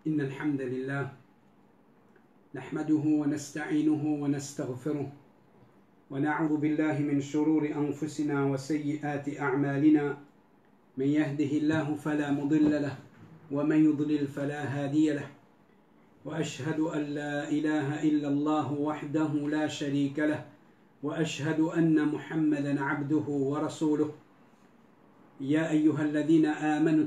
إن الحمد لله نحمده ونستعينه ونستغفره ونعوذ بالله من شرور أنفسنا وسيئات أعمالنا من يهده الله فلا مضل له ومن يضلل فلا هادي له وأشهد أن لا إله إلا الله وحده لا شريك له وأشهد أن محمدا عبده ورسوله يا أيها الذين آمنوا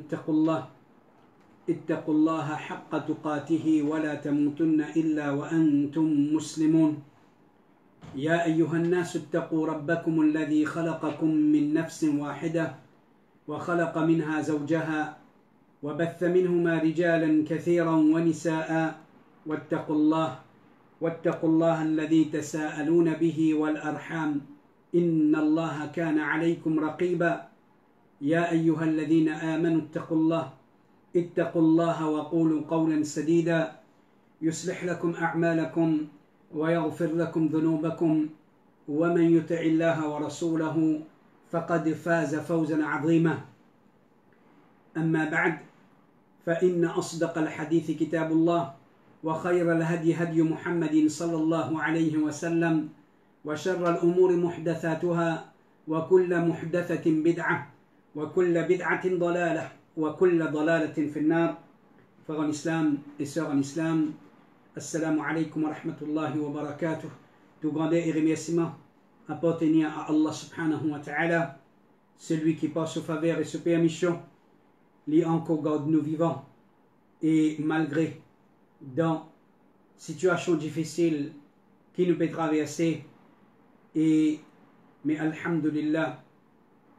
اتقوا الله حق تقاته ولا تموتن إلا وأنتم مسلمون يا أيها الناس اتقوا ربكم الذي خلقكم من نفس واحدة وخلق منها زوجها وبث منهما رجالا كثيرا ونساء واتقوا الله الذي تساءلون به والأرحام إن الله كان عليكم رقيبا يا أيها الذين آمنوا اتقوا الله وقولوا قولا سديدا يصلح لكم أعمالكم ويغفر لكم ذنوبكم ومن يطع الله ورسوله فقد فاز فوزا عظيما أما بعد فإن أصدق الحديث كتاب الله وخير الهدي هدي محمد صلى الله عليه وسلم وشر الأمور محدثاتها وكل محدثة بدعة وكل بدعة ضلالة وكل ضلالة في النار. Frères en islam et sœurs en islam, assalamu alaikum wa rahmatullahi wa barakatuh. Tout grandeur et remerciement appartenant à Allah subhanahu wa ta'ala, celui qui par sa faveur et sa permission lui encore garde nous vivants et malgré dans situation difficile qui nous peut traverser mais alhamdulillah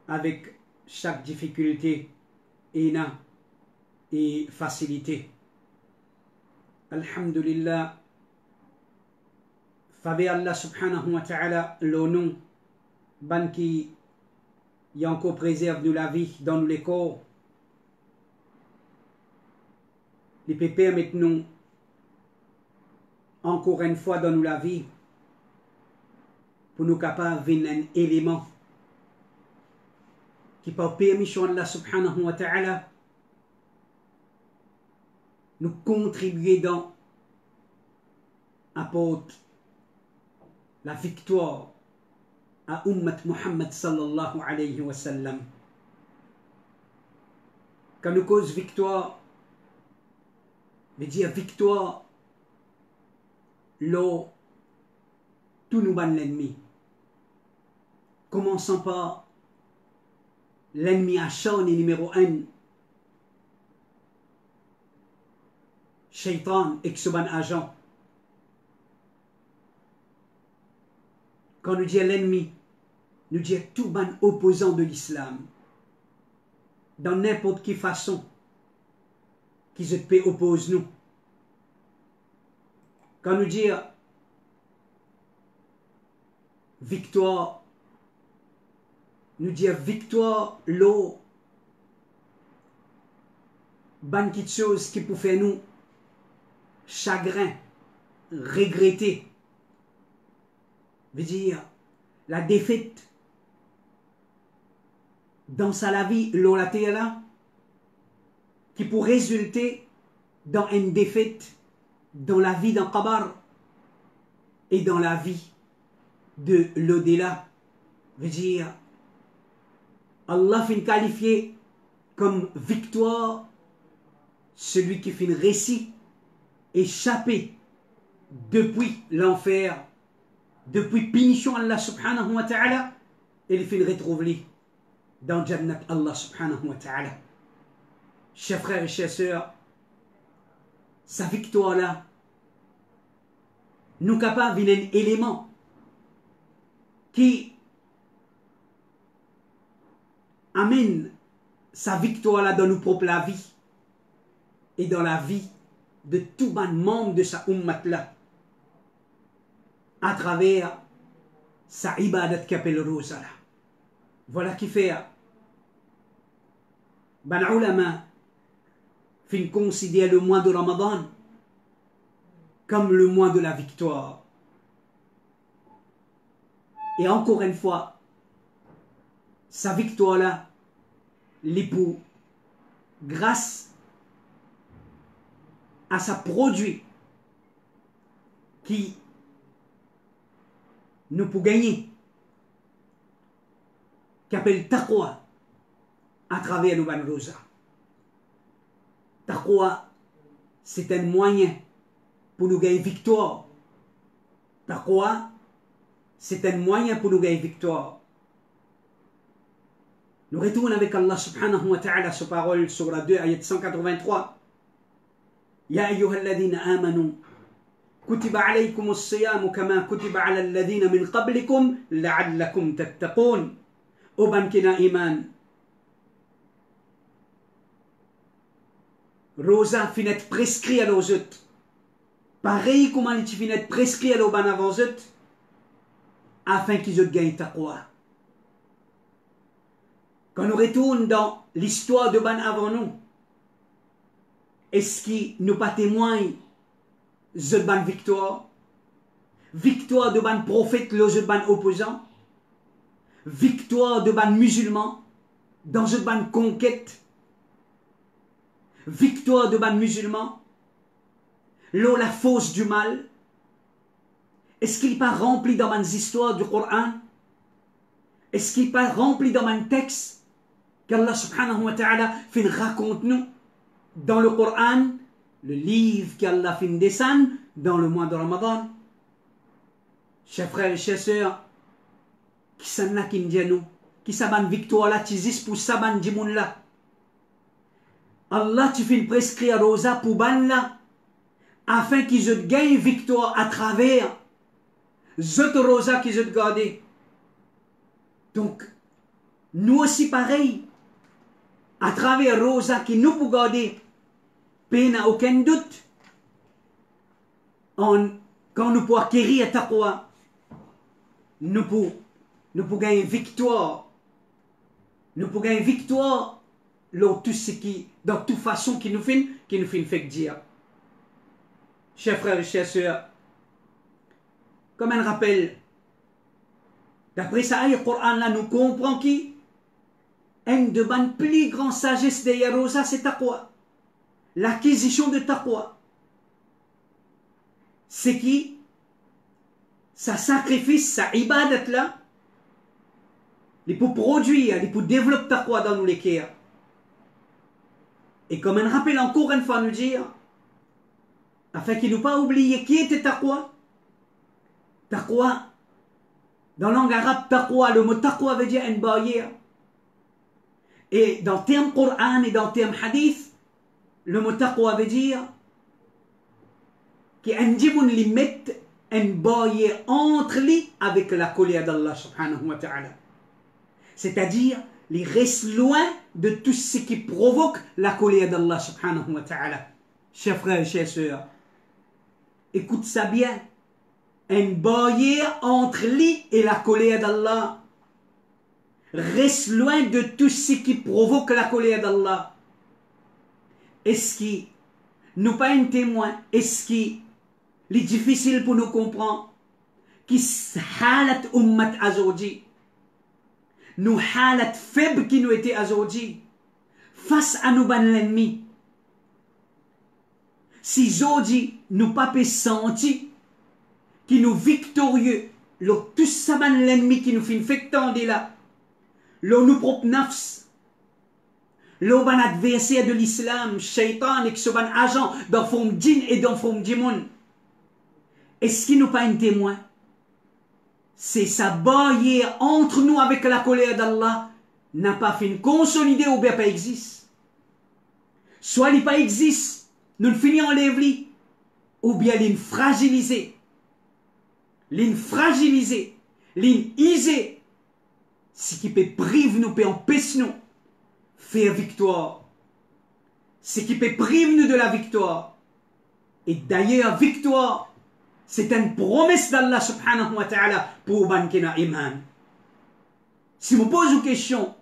avec chaque difficulté et facilité. Alhamdulillah, faveur Allah subhanahu wa ta'ala, le nom, ban qui y encore préserve nous la vie dans nous les corps, les peut permettre nous encore une fois dans nous la vie pour nous capables de un élément qui par permission d'Allah subhanahu wa ta'ala nous contribuer dans apporte la victoire à Ummat Muhammad sallallahu alayhi wa sallam. Quand nous cause victoire, veut dire victoire là tout nous bat l'ennemi. Commençons par l'ennemi acharné numéro 1, Shaitan et son agent. Quand nous disons l'ennemi, nous disons tout ban opposant de l'islam, dans n'importe quelle façon qui se peut opposer nous. Quand nous disons victoire, nous disons victoire, l'eau, ban quelque chose qui peut faire nous chagrin, regretter, veut dire la défaite dans sa vie, l'eau la terre là, qui peut résulter dans une défaite dans la vie d'un qabar et dans la vie de l'au-delà, veut dire Allah fait qualifier comme victoire celui qui fait le récit échappé depuis l'enfer, depuis punition Allah subhanahu wa ta'ala, et il fait le retrouver dans Jannat Allah subhanahu wa ta'ala. Chers frères et chers sœurs, sa victoire là, nous capables d'un élément qui amène sa victoire là dans nos propres la vie et dans la vie de tout ban membre de sa ummat là à travers sa ibadat qu'appelle Rosa là. Voilà qui fait ban ulama fin considère le mois de Ramadan comme le mois de la victoire. Et encore une fois, sa victoire là, l'époux, grâce à sa produit qui nous peut gagner, qui appelle taqwa à travers le ban rosa. Taqwa, c'est un moyen pour nous gagner victoire. Taqwa, c'est un moyen pour nous gagner victoire. Nous retournons avec Allah subhanahu wa ta'ala sur parole, surah 2, ayat 183. Ya ayyuhalladhina amanu, kutiba alaykum as-siyam kama kutiba ala alladhina min qablikum la'allakum tattaqun. Ô ban kina iman, rosa finet prescrit à nos autres. Pareil comme il finet prescrit à nos ban avant eux, afin qu'ils gagnent taqwa. Quand nous retournons dans l'histoire de ban avant nous, est-ce qu'il nous pas témoigne de ban victoire? Victoire de ban prophète, le ban opposant? Victoire de ban musulman dans une ban conquête? Victoire de ban musulman, l'eau la fausse du mal? Est-ce qu'il n'est pas rempli dans les histoires du Coran? Est-ce qu'il n'est pas rempli dans les textes qu'Allah subhanahu wa ta'ala fait raconte nous dans le Coran, le livre qu'Allah fait descendre dans le mois de Ramadan? Chers frères et chers sœurs, qui s'en a qui nous, qui s'aban victoire là, qui zis pour s'aban dimoun là. Allah tu fais prescrire rosa pour ban là, afin qu'ils gagnent victoire à travers zot rosa qu'ils ont gardé. Donc, nous aussi pareil, à travers rosa qui nous peut garder, peine à aucun doute, quand nous pouvons acquérir taqwa, nous pouvons gagner victoire. Nous pouvons gagner victoire dans tout ce qui, dans toute façon qui nous fait dire. Chers frères et chères sœurs, comme un rappel, d'après ça, le Coran là nous comprend qui un de la plus grande sagesse de Rosa, c'est taqwa. L'acquisition de taqwa. C'est qui sa sacrifice, sa ibadat là, il peut produire, il peut développer taqwa dans nous les cœurs. Et comme un rappel encore une fois nous dire, afin qu'il ne pas oublier qui était taqwa. Taqwa, dans la langue arabe, taqwa, le mot taqwa veut dire une barrière. Et dans le terme Coran et dans le terme hadith, le mot taqwa veut dire qu'il y a une barrière entre lui avec la colère d'Allah subhanahu wa ta'ala. C'est-à-dire, il reste loin de tout ce qui provoque la colère d'Allah subhanahu wa ta'ala. Chers frères et chères sœurs, écoute ça bien. Une barrière entre lui et la colère d'Allah. Reste loin de tout ce qui provoque la colère d'Allah. Est-ce qu'il nous pas un témoin? Est-ce qu'il est difficile pour nous comprendre? Qui halat ummat aujourd'hui? Nous halat faible qui nous était aujourd'hui face à nous ban l'ennemi. Si aujourd'hui nous pas peut sentir qui nous victorieux, tout ça ban l'ennemi qui nous fait infectant de là, nous propre nafs, ban adversaire de l'islam, shaitan et que ce ban agent dans forme djinn et dans forme dimon. Est-ce qu'il nous pas un témoin? C'est sa barrière entre nous avec la colère d'Allah n'a pas fait consolider ou bien pas existe. Soit il pas existe, nous le finissons enlever, ou bien il fragilisé. L'infragilisé, l'inisé, ce qui peut priver nous, peut empêcher nous faire victoire. Ce qui peut priver nous de la victoire. Et d'ailleurs, victoire, c'est une promesse d'Allah subhanahu wa ta'ala pour Bankina Iman. Si je me pose une question,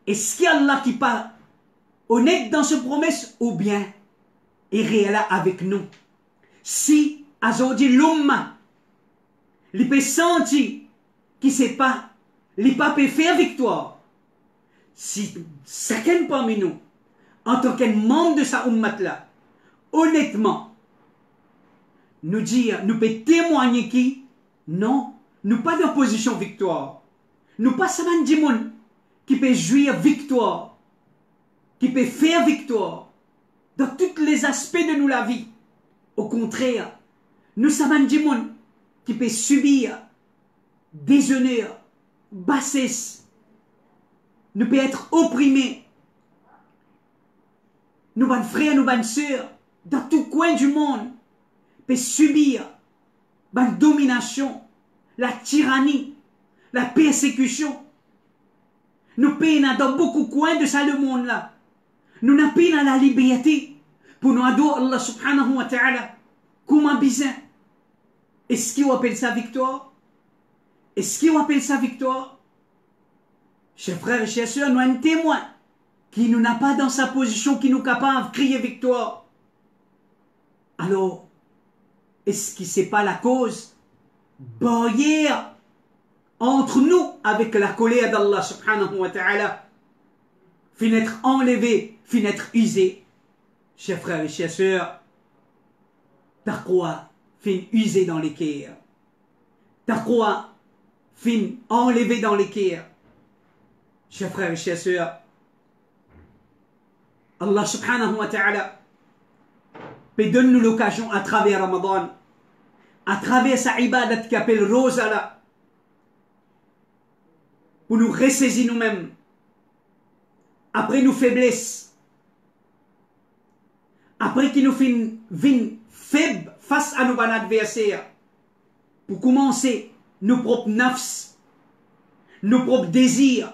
est-ce qu'il y a Allah qui parle honnête dans cette promesse ou bien est réel avec nous? Si, aujourd'hui, l'umma, il peut sentir qu'il ne sait pas, il pas peut faire victoire. Si chacun parmi nous, en tant que membre de sa ummat là, honnêtement, nous dire, nous peut témoigner qui, non, nous pas dans position victoire. Nous pas seulement du monde qui peut jouir victoire, qui peut faire victoire dans tous les aspects de nous la vie. Au contraire, nous sommes du monde qui peut subir déshonneur, bassesse, nous peut être opprimés. Nous, bonnes frères, nous, bonnes sœurs, dans tout coin du monde, peut subir la domination, la tyrannie, la persécution. Nous payons dans beaucoup de coins de ça le monde là. Nous n'avons pas la liberté pour nous adorer Allah subhanahu wa ta'ala. Comment bizarre? Est-ce qu'on appelle ça victoire? Est-ce qu'on appelle ça victoire? Chers frères et chers sœurs, nous avons un témoin qui nous n'a pas dans sa position, qui nous est capable de crier victoire. Alors, est-ce que ce n'est pas la cause barrière entre nous avec la colère d'Allah subhanahu wa ta'ala, fin être enlevé, fin être usé? Chers frères et chers sœurs, taqwa fin usé dans les cœurs. Taqwa fin enlevé dans les cœurs. Chers frères et chers sœurs, Allah subhanahu wa ta'ala peut donner l'occasion à travers Ramadan, à travers sa ibadat qui appelle Rosala, pour nous ressaisir nous-mêmes après nos faiblesses, après qu'il nous vienne faible face à nos adversaires, pour commencer nos propres nafs, nos propres désirs.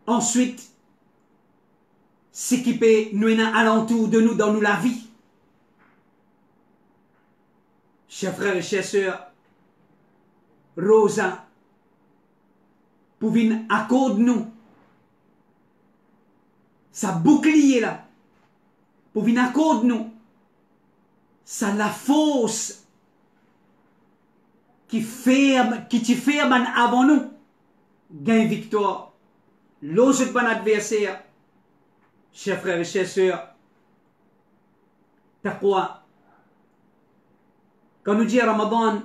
Ensuite, ce qui peut nous aider alentour de nous, dans nous la vie. Chers frères et chères sœurs, Rosa, pour venir accorder nous, ça bouclier là, pour venir accorder nous, ça la force qui te ferme avant nous, gagne victoire. L'autre bon adversaire, chers frères et chères sœurs, taqwa. Quand nous dit Ramadan,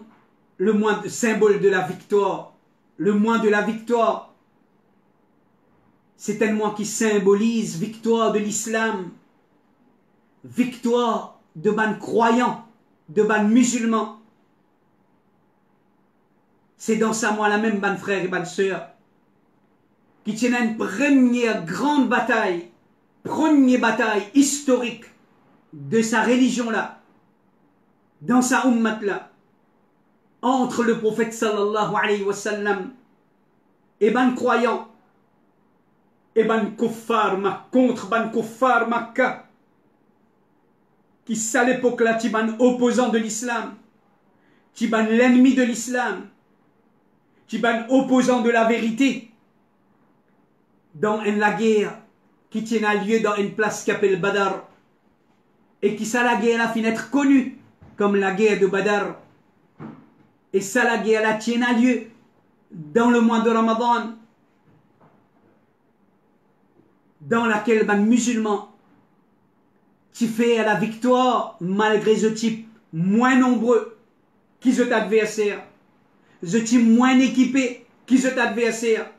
le mois de symbole de la victoire, le mois de la victoire, c'est un mois qui symbolise victoire de l'islam, victoire de ban croyants, de ban musulmans. C'est dans ça mois la même ban frère et ban sœur qui tient une première grande bataille historique de sa religion là, dans sa ummat là, entre le prophète sallallahu alayhi wa sallam et ban croyants et ban kuffar contre ban kuffar Makkah, qui à l'époque là qui ban opposant de l'islam, qui ban l'ennemi de l'islam, qui ban opposant de la vérité, dans la guerre qui tient lieu dans une place qui s'appelle Badr, et qui ça la guerre a fini être connue comme la guerre de Badr, et ça la guerre là tient lieu dans le mois de Ramadan, dans laquelle les musulmans qui fait à la victoire malgré ce type moins nombreux qui sont adversaires, ce type moins équipé qui sont adversaires.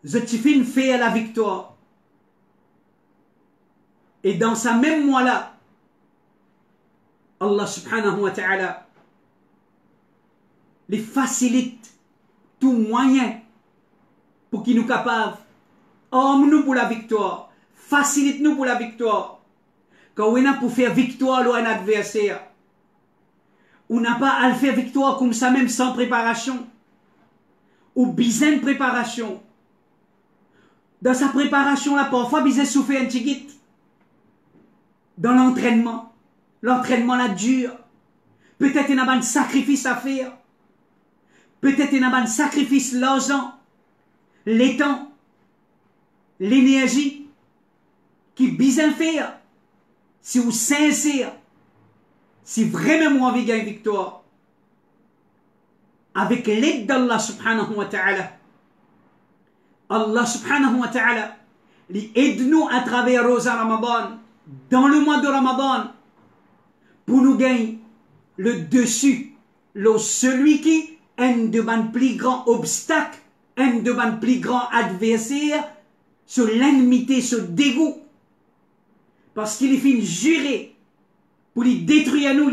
The Tifin fait à la victoire. Et dans sa même mois-là, Allah subhanahu wa ta'ala les facilite tout moyen pour qu'il nous capable. Homme-nous pour la victoire. Facilite-nous pour la victoire. Quand on a pour faire victoire à un adversaire, on n'a pas à le faire victoire comme ça même sans préparation. Ou besoin de préparation. Dans sa préparation là, parfois, il souffert un petit dans l'entraînement. L'entraînement là dur. Peut-être il y a un sacrifice à faire. Peut-être il y a un sacrifice l'argent, les temps, l'énergie qui bien faire. Si vous sincère, si vraiment vous avez gagné victoire, avec l'aide d'Allah subhanahu wa ta'ala, Allah subhanahu wa ta'ala, aide-nous à travers Rosa Ramadan, dans le mois de Ramadan, pour nous gagner le dessus, celui qui est un de mes plus grands obstacles, un de mes plus grands adversaires, sur l'ennemité, sur le dégoût. Parce qu'il est fin juré pour les détruire à nous.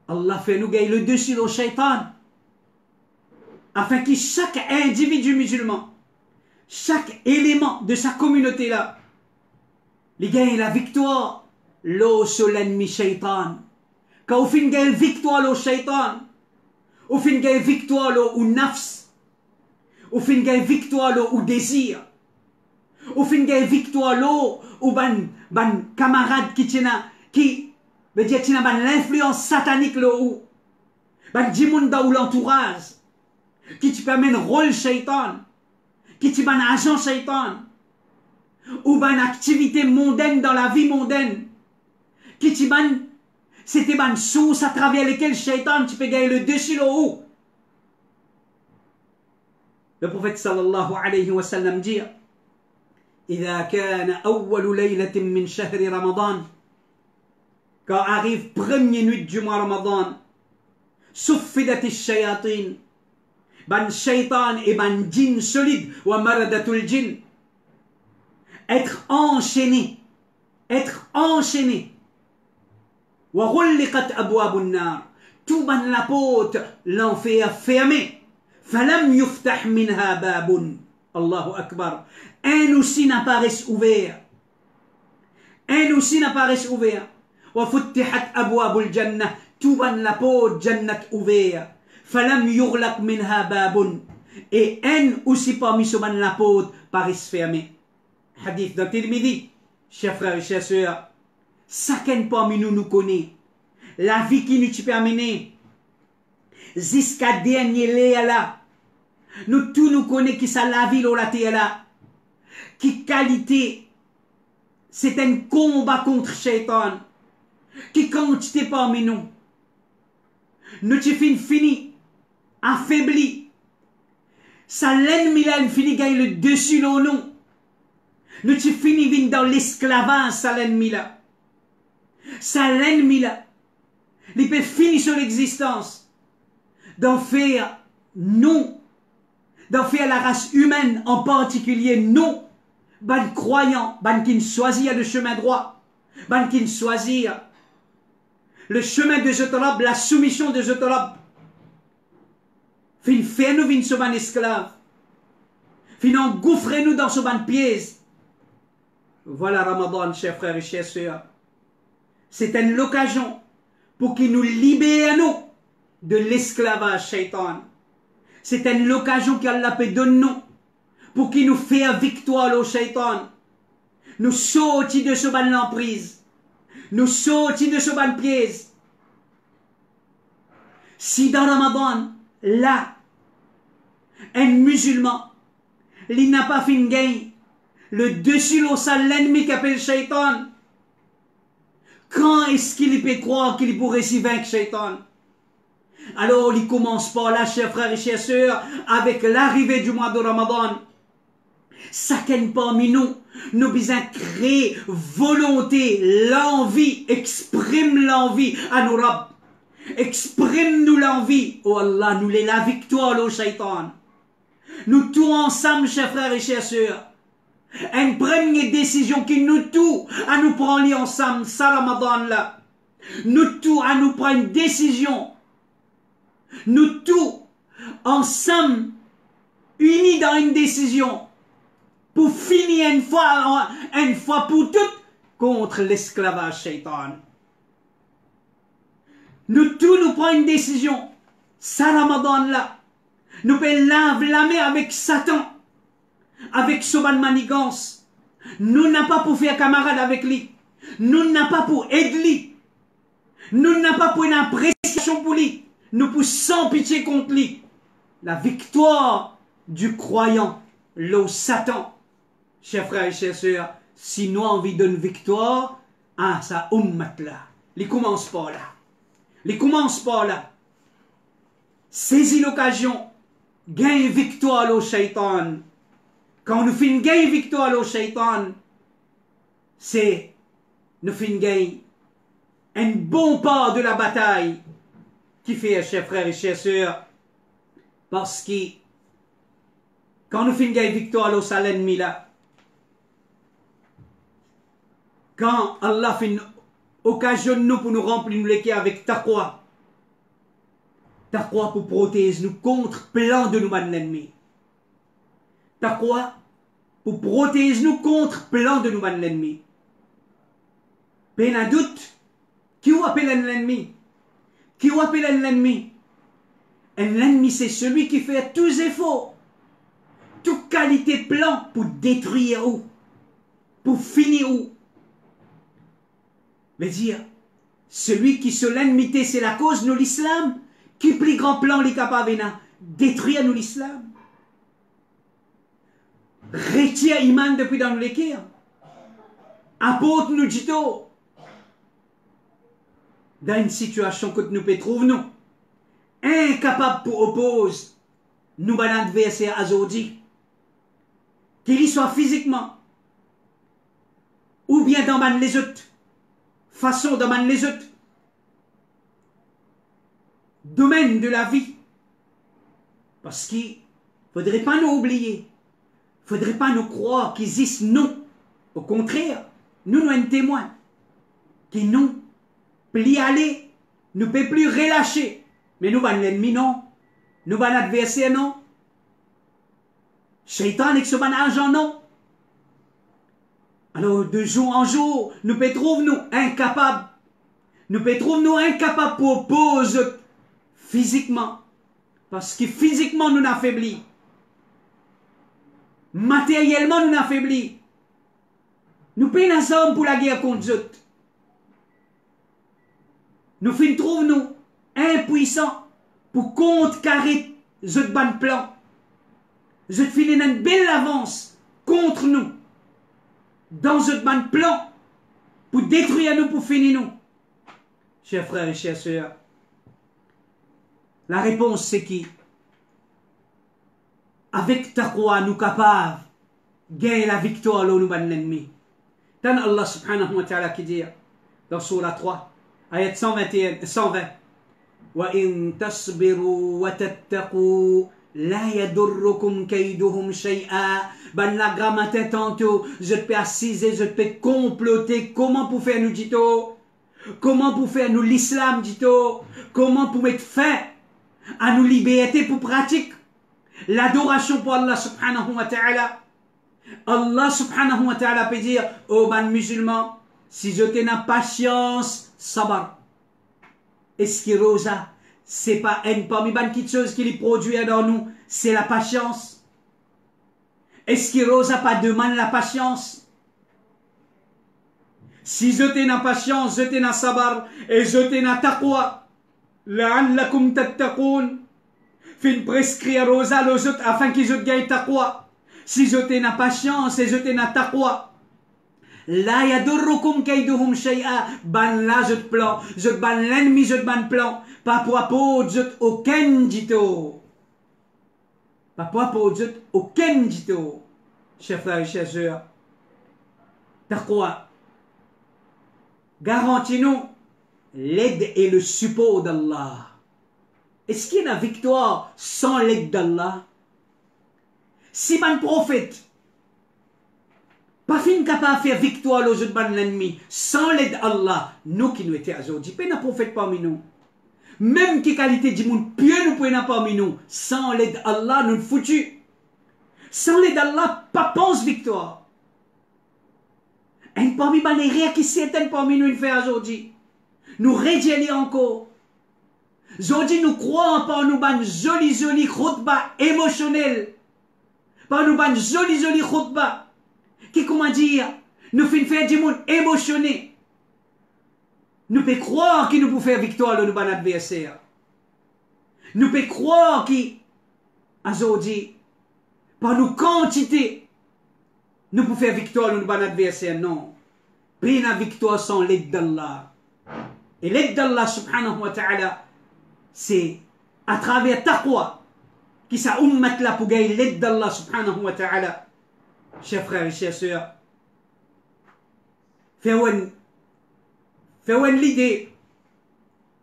Allah fait nous gagner le dessus au shaitan, afin que chaque individu musulman, chaque élément de sa communauté là, les gagne la victoire sur l'ennemi shaitan. Quand on fait une victoire au shaitan, on fait une victoire au nafs, on fait une victoire au désir, on fait une victoire au ban camarade qui veut dire que l'influence satanique ou ban dimunda ou l'entourage qui te permet un rôle shaitan, qui te ban agent shaitan, ou ban activité mondaine dans la vie mondaine, qui te ban c'était ban source à travers lesquelles shaitan tu peux gagner le dessus le haut. Le prophète sallallahu alayhi wa sallam dit إذا كان أول ليلة من شهر رمضان, quand arrive première nuit du mois Ramadan, سفدت الشياطين, ban shaitan et ban djinn solide, wa maradatul djinn, être enchaîné, wa ghulliqat abwabun nar, tout ban la porte, l'enfer fermé, falam yuftah minha babun, Allahu akbar, un aussi n'apparaisse ouvert, wa futtihat abwabul jannah, tout ban la porte jannat ouvert, falam yughlaq minha babun, et un aussi parmi ce ban la porte paraisse fermé. Hadith de Tirmidhi, chers frères et chers sœurs, chacun parmi nous connaît la vie qui nous permet jusqu'à dernier lait là. Nous tous nous connaissons qui ça la vie la terre là, qui qualité, c'est un combat contre Shaitan, qui quantité parmi nous. Nous tu fini, affaibli, ça l'ennemi là fini gagne le dessus de nous. Nous tu fini dans l'esclavage, ça l'ennemi là. Ça l'ennemi là. Il peut finir sur l'existence, d'en faire nous, d'en faire la race humaine en particulier nous, ban croyants, ban qui choisir le chemin droit, ban qui choisir le chemin de Zotorab, la soumission de Zotorab. Fin faire nous vin sur ban esclave, fin engouffrer nous dans ce ban piège. Voilà Ramadan, chers frères et chères sœurs. C'est une occasion pour qu'il nous libère nous de l'esclavage shaitan. C'est une occasion qu'Allah peut donner nous pour qu'il nous fasse victoire au shaitan. Nous sortir de ce ban l'emprise. Nous sortir de ce ban piège. Si dans Ramadan, là, un musulman, il n'a pas fait gain, le dessus au sale l'ennemi qui appelle shaitan, quand est-ce qu'il peut croire qu'il pourrait s'y vaincre shaitan? Alors il commence par là, chers frères et chères sœurs, avec l'arrivée du mois de Ramadan. Chacun parmi nous, nous besoin créer volonté, l'envie, exprime l'envie à nos Rabb. Exprime-nous l'envie, oh Allah, nous l'est la victoire au shaitan. Nous tous ensemble, chers frères et chères sœurs, une première décision qui nous tous à nous prendre ensemble, ça Ramadan là. Nous tous à nous prendre une décision. Nous tous ensemble, unis dans une décision, pour finir une fois pour toutes contre l'esclavage shaitan. Nous tous nous prenons une décision, ça Ramadan là. Nous pouvons laver la main avec Satan, avec Soban Manigance. Nous n'avons pas pour faire camarade avec lui. Nous n'avons pas pour aider lui. Nous n'avons pas pour une appréciation pour lui. Nous pour sans pitié contre lui. La victoire du croyant, le Satan. Chers frères et chères sœurs, si nous avons envie d'une victoire, ah, ça ummat là. Il commence par là. Saisis l'occasion, gagne victoire au shaitan. quand nous finissons gagner victoire au shaitan, c'est nous finissons gagner un bon part de la bataille qui fait, chers frères et chers sœurs, parce que quand nous finissons gagner victoire au l'ennemi là, quand Allah fait occasionne nous pour nous remplir nous les avec taqwa, taqwa pour protéger nous contre plan de nous l'ennemi. Taqwa pour protéger nous contre plan de nous l'ennemi. Peine à doute, qui ou appelle l'ennemi? Qui ou appelle l'ennemi? L'ennemi c'est celui qui fait tous efforts, toute qualité plan pour détruire ou, pour finir ou. Mais dire, celui qui se l'ennemi c'est la cause de l'islam, qui plus grand plan les capable de détruire nous l'islam. Retire iman depuis dans l'équerre. Apporte nous dit dans une situation que nous peut trouver nous, incapable pour opposer nous à l'adversaire aujourd'hui, qu'il soit physiquement ou bien dans les autres façon dans les autres domaines de la vie, parce qu'il ne faudrait pas nous oublier, il ne faudrait pas nous croire qu'ils existe non. Au contraire, nous sommes un témoin qui nous plie aller, nous ne peut plus relâcher. Mais nous sommes l'ennemi non, nous sommes l'adversaire non, Shaitan avec ce argent non. Alors de jour en jour, nous peut trouver nous incapables, nous peut trouver nous incapables pour opposer physiquement, parce que physiquement nous affaiblis, matériellement nous affaiblis, nous payons ensemble pour la guerre contre eux. Nous trouvons nous impuissants pour contrecarrer ce ban plan. Je finis une belle avance contre nous dans ce ban plan pour détruire nous, pour finir nous. Chers frères et chères sœurs, la réponse c'est qui? Avec taqwa nous capables de gagner la victoire là où nous ban l'ennemi. Tant Allah subhanahu wa ta'ala qui dit dans Surah 3, ayat 121, 120, وَإِن تَصْبِرُوا وَتَتَّقُوا لَا يَضُرُّكُمْ كَيْدُهُمْ شَيْئًا. Ben la grammaire tantôt, je peux assiser, je peux comploter. Comment pour faire nous dit-on? Comment pour faire nous l'islam dit-on? Comment pour mettre fin à nos libertés pour pratique l'adoration pour Allah subhanahu wa ta'ala? Allah subhanahu wa ta'ala peut dire aux ban musulmans, si je t'ai la patience, sabar. Est-ce que Rosa, c'est pas une parmi ban petites choses qui les produit dans nous, c'est la patience? Est-ce que Rosa pas demande la patience? Si je t'ai la patience, je t'ai la sabar, et je t'ai la taqwa, la'allakum tattaqoun, fin prescrire Rosa les autres afin qu'ils aient gagné taqwa. Si je t'ai la patience et je t'ai la taqwa, la yadurrukum kayduhum shay'a, ban là je te plan, je te ban l'ennemi, je te ban plan, pas pour apporter je aucun dito. Pas pour apporter aucun dito. Chers frères et chers sœurs, taqwa, garantis-nous l'aide et le support d'Allah. Est-ce qu'il y a la victoire sans l'aide d'Allah? Si un prophète pas fin capable de faire victoire aux yeux de l'ennemi sans l'aide d'Allah, nous qui nous étions aujourd'hui, pas un prophète parmi nous. Même qui qualité du monde pieux nous pouvons parmi nous, sans l'aide d'Allah, nous foutus. Sans l'aide d'Allah, pas pense victoire. Et parmi les rires qui certaines parmi nous fait aujourd'hui, nous rédiger encore. Aujourd'hui, nous croyons par nous ban joli khutba émotionnel, par nous ban joli khutba qui, comment dire, nous fait faire du monde émotionné. Nous pouvons croire qu'il nous peut faire victoire dans nos adversaires. Nous pouvons croire qu'aujourd'hui, par nos quantités, nous pouvons faire victoire dans nos adversaires. Non. Pas la victoire sans l'aide d'Allah. Et l'aide d'Allah subhanahu wa ta'ala, c'est à travers taqwa qui ça ummat là pour gagner l'aide d'Allah subhanahu wa ta'ala. chers frères et chers sœurs, faites l'idée,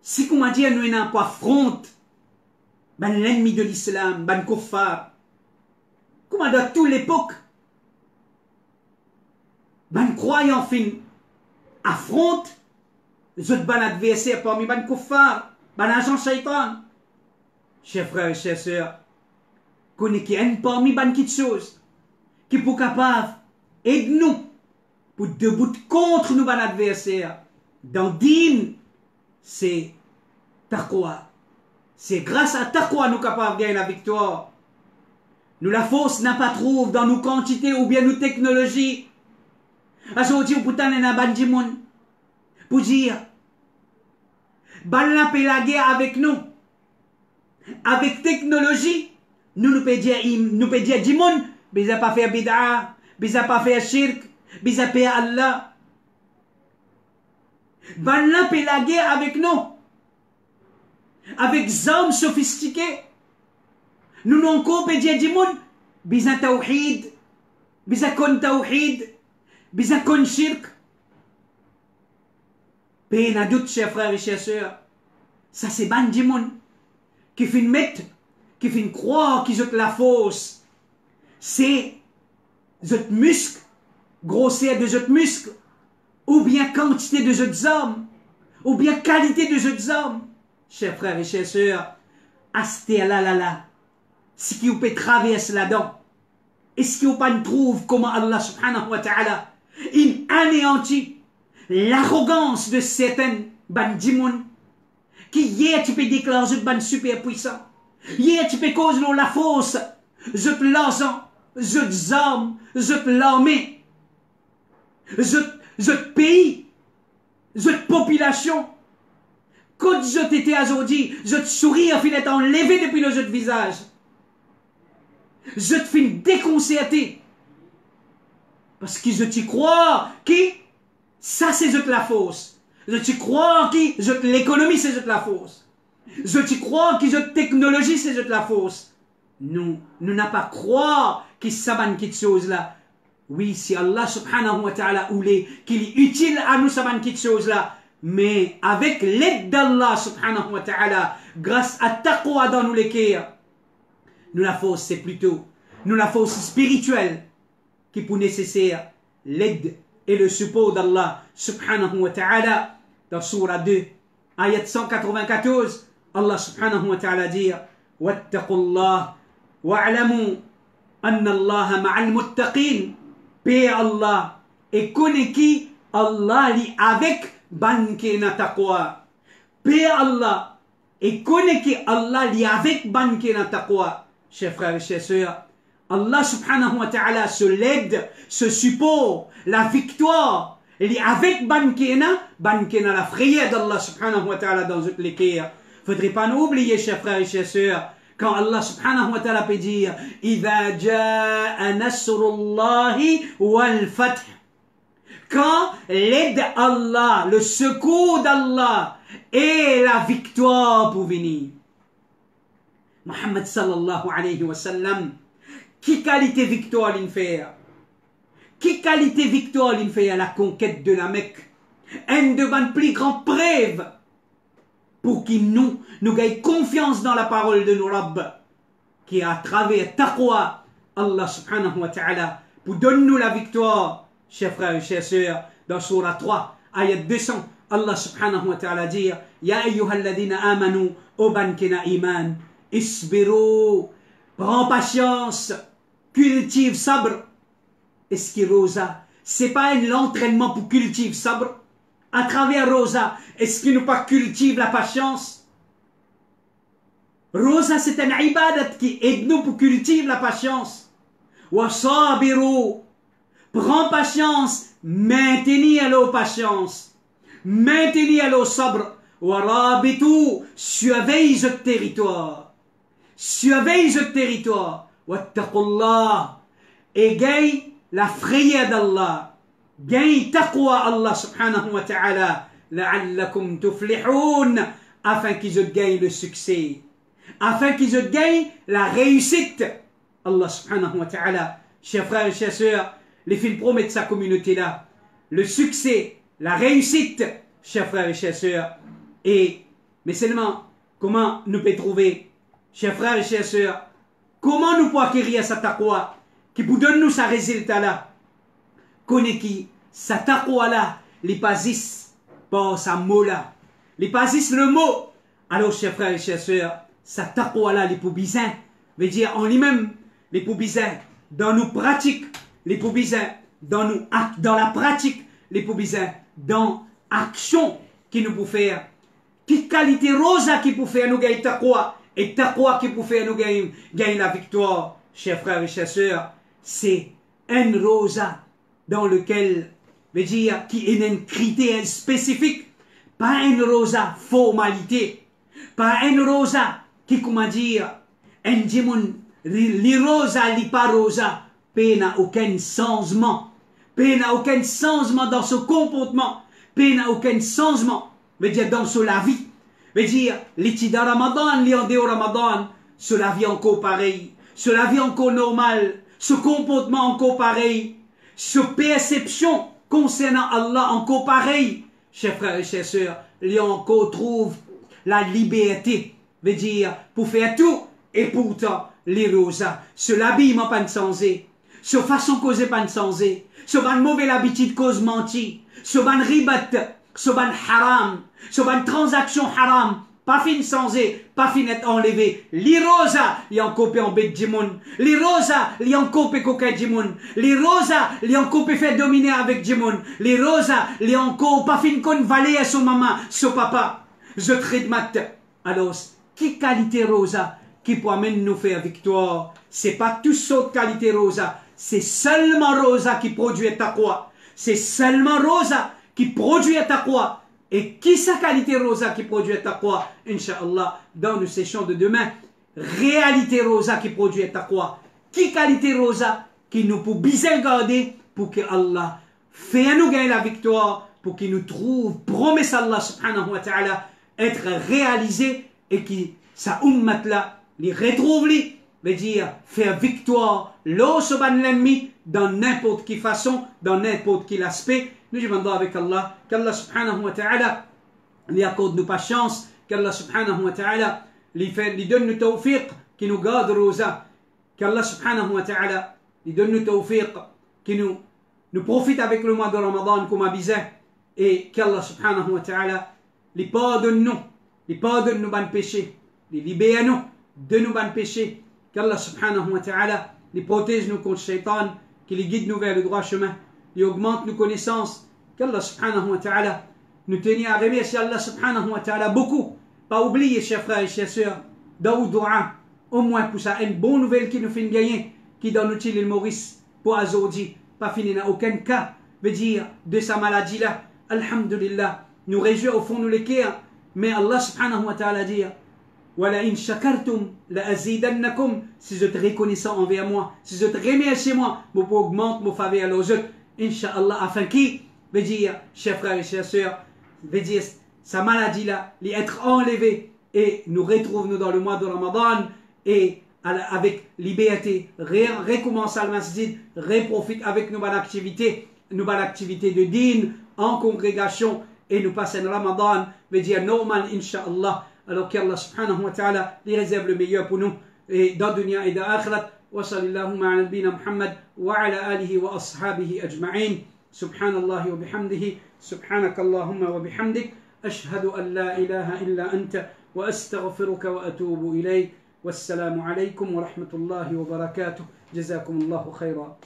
si comment dire, nous n'avons pas affronte l'ennemi de l'islam, le kuffar, comment dans toute l'époque, les croyants fin affrontent les autres adversaires parmi les kuffar, les agents shaitan. Chers frères et chers sœurs, connaissez un parmi les petites choses qui sont capables d'aider nous pour debout contre nous, les adversaires. Dans Din, c'est taqwa. C'est grâce à taqwa nous capables de gagner la victoire. Nous la force n'a pas trouvé dans nos quantités ou bien nos technologies. Aujourd'hui, vous pouvez un bandimoun pour dire, la paix la guerre avec nous. Avec technologie, nous pouvons dire Dimoun, mais ça pas faire bid'a, mais ça pas faire shirk, mais ça paix Allah. La paix la guerre avec nous. Avec des armes sophistiquées. Nous n'avons pas dire Dimoun, mais ça tawhid, mais ça kon tawhid, mais ça kon shirk. Paix n'a doute, chers frères et chers sœurs. Ça c'est ban Dimoun. Qui fait mettre, qui fait croire qu'ils ont la fausse, c'est autres muscles, grosseur de autres muscles, ou bien quantité de autres hommes, ou bien qualité de autres hommes. Chers frères et chers sœurs, asté là, ce qui vous peut traverser là-dedans, est-ce que vous pas trouve comment Allah subhanahu wa ta'ala, il anéantit l'arrogance de certains bandimoun, qui hier tu peux déclarer je ban super puissant. Hier tu peux causer la force. Je te l'argent, je te armes, je te l'armée. Je te pays, je te population. Quand je t'étais aujourd'hui, je te souris en fin enlevé depuis le jeu de visage. Je te fais déconcerter. Parce que je t'y crois que ça c'est je te la force. Je te crois que l'économie c'est de la force. Je te crois que la technologie c'est de la force. Nous n'avons pas croire que ça va quelque chose là. Oui, si Allah subhanahu wa ta'ala voulait qu'il est utile à nous ça va quelque chose là. Mais avec l'aide d'Allah subhanahu wa ta'ala, grâce à taqwa dans nous les cœurs, nous la force c'est plutôt, nous la force spirituelle qui pour nécessaire l'aide et le support d'Allah subhanahu wa ta'ala. Dans Surah 2, ayat 194, Allah subhanahu wa ta'ala dit Wattaqullah wa'alamu anna Allah ma'al muttaqin. Paix Allah et connais qui Allah li avec banke na taqwa. Paix Allah et connais qui Allah li avec banke na taqwa. Chers frères et chers sœurs, Allah subhanahu wa ta'ala se l'aide, se support, la victoire. Et avec Bankena la frayeur d'Allah subhanahu wa ta'ala dans toutes les cœurs. Faudrait pas nous oublier, chers frères et chers sœurs, quand Allah subhanahu wa ta'ala peut dire Idha ja'a nasrullahi wal fath. Quand l'aide d'Allah, le secours d'Allah et la victoire pour venir. Muhammad sallallahu alayhi wa sallam, qui qualité victoire il fait? Qui qualité victoire il fait à la conquête de la Mecque? Un de mes plus grands preuves pour qu'il nous gagne confiance dans la parole de nos Rabb, qui à travers taqwa, Allah subhanahu wa ta'ala, pour donner nous la victoire, chers frères et chers sœurs, dans Surah 3, ayat 200, Allah subhanahu wa ta'ala dit Ya ayyuhalladhina amanu, obankena iman, isbiru, prends patience, cultive sabre. Est-ce que Rosa, c'est pas l'entraînement pour cultiver sabre? À travers Rosa, est-ce qu'il nous pas cultive la patience? Rosa, c'est un ibadat qui aide nous pour cultiver la patience. Wasabiru, prends patience, maintenez la patience, maintenez le sabre. Warabitu, surveille ce territoire, surveille ce territoire. Wattaqullah, et gagne la frayeur d'Allah, gagne taqwa Allah subhanahu wa ta'ala, la'allakum tuflihun, afin qu'ils gagnent le succès, afin qu'ils gagnent la réussite. Allah subhanahu wa ta'ala chers frères et chers sœurs, les films promettent sa communauté-là le succès, la réussite, chers frères et chers sœurs. Mais seulement, comment nous pouvons trouver, chers frères et chers sœurs, comment nous pouvons acquérir sa taqwa qui vous donne nous sa résultat-là? Connaît qui sa taqwa-là, les pasis par sa mot-là. Les pasis le mot. Alors, chers frères et chers sœurs, sa taqwa-là, les poubisins, veut dire en lui-même, les poubisins, dans nos pratiques, les poubisins, dans la pratique, les poubisins, dans action qui nous peut faire. Quelle qualité rosa qui peut faire nous gagner taqwa et taqwa qui peut faire nous gagner la victoire, chers frères et chers sœurs, c'est un rosa dans lequel, veut dire, qui est un critère spécifique, pas un rosa formalité, pas un rosa qui, comment dire, un dimon, li rosa, li pas rosa, n'a aucun changement, n'a aucun changement dans ce comportement, n'a aucun changement, veut dire dans la vie, veut dire, l'étude Ramadan, l'yandé au Ramadan, ce la vie encore pareil, ce la vie encore normal, ce comportement encore pareil, ce perception concernant Allah encore pareil, chers frères et chers sœurs, il encore trouve la liberté, veut dire, pour faire tout, et pourtant, les rosas, ce l'habillement pas de changer, ce façon causer pas de changer, ce ban mauvais habitude cause menti, ce ban ribat, ce ban haram, ce ban transaction haram, pas fin changer, pas fin être enlevé. Les rosas, il y a encore en bête djimoun. Les rosas, il y a encore coquet djimoun. Les rosas, il y a encore fait dominer avec djimoun. Les rosas, il y a encore pas fin qu'on valer à son maman, son papa. Je traite mat. Alors, qui qualité rosa qui peut amener nous faire victoire? C'est pas tout saut de qualité rosa. C'est seulement rosa qui produit taqwa. C'est seulement rosa qui produit taqwa. Et qui sa qualité rosa qui produit taqwa? Inch'Allah, dans nos sessions de demain, réalité rosa qui produit taqwa. Qui qualité rosa qui nous peut bien garder pour que Allah fait nous gagner la victoire, pour qu'il nous trouve, promesse Allah subhanahu wa ta'ala, être réalisé et qui sa ummat là, les retrouve lui, veut dire faire victoire, l'os ban l'ennemi, dans n'importe quelle façon, dans n'importe quel aspect. Nous demandons avec Allah, qu'Allah subhanahu wa ta'ala lui accorde nous patience, qu'Allah subhanahu wa ta'ala lui donne nous tawfiq, qui nous garde rosa, qu'Allah subhanahu wa ta'ala lui donne nous tawfiq, qui nous profite avec le mois de Ramadan comme avisé, et qu'Allah subhanahu wa ta'ala lui pardonne nous ban péchés, lui libère nous de nous ban péchés, qu'Allah subhanahu wa ta'ala lui protège nous contre Shaitan, qui lui guide nous vers le droit chemin, lui augmente nos connaissances, qu'Allah subhanahu wa ta'ala nous tenir à remercier Allah subhanahu wa ta'ala beaucoup, pas oublier chers frères et chers sœurs, dans le dua, au moins pour ça, une bonne nouvelle qui nous fait gagner, qui dans notre île Maurice, pour Azodi, pas fini dans aucun cas, veut dire de sa maladie là, alhamdulillah, nous réjouir au fond de l'équerre, mais Allah subhanahu wa ta'ala dit, Wala in shakartum la azidannakum, si je te reconnaissant envers moi, si je te remercie moi, vous augmente mon faveur à l'autre, Inch'Allah, afin qui, veut dire, chers frères et chers sœurs, veut dire, sa maladie là, lui être enlevée, et nous retrouvons dans le mois de Ramadan, et avec liberté, recommence à le masjid, reprofite avec nos bonnes activités de din, en congrégation, et nous passons le Ramadan, veut dire normal, Inch'Allah, alors qu'Allah subhanahu wa ta'ala lui réserve le meilleur pour nous, et dans dunya et dans akhirat. وصلى اللهم على نبينا محمد وعلى آله وأصحابه أجمعين سبحان الله وبحمده سبحانك اللهم وبحمدك أشهد أن لا إله إلا أنت وأستغفرك وأتوب إليك والسلام عليكم ورحمة الله وبركاته جزاكم الله خيرا.